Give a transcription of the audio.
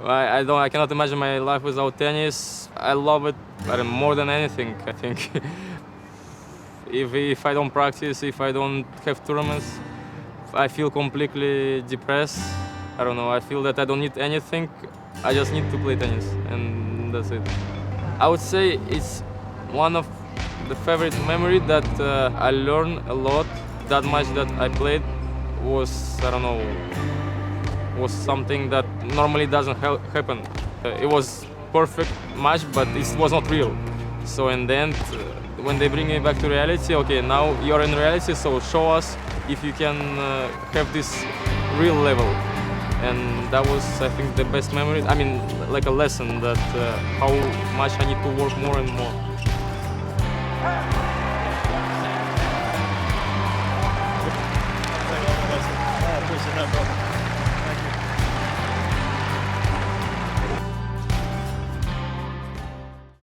I cannot imagine my life without tennis. I love it more than anything, I think. If I don't practice, if I don't have tournaments, I feel completely depressed. I don't know, I feel that I don't need anything. I just need to play tennis, and that's it. I would say it's one of the favorite memory that I learned a lot. That match that I played was, I don't know, was something that normally doesn't happen. It was perfect match, but it was not real. So in the end, when they bring me back to reality, okay, now you're in reality, so show us if you can have this real level. And that was, I think, the best memory. I mean, like a lesson that how much I need to work more and more. No problem.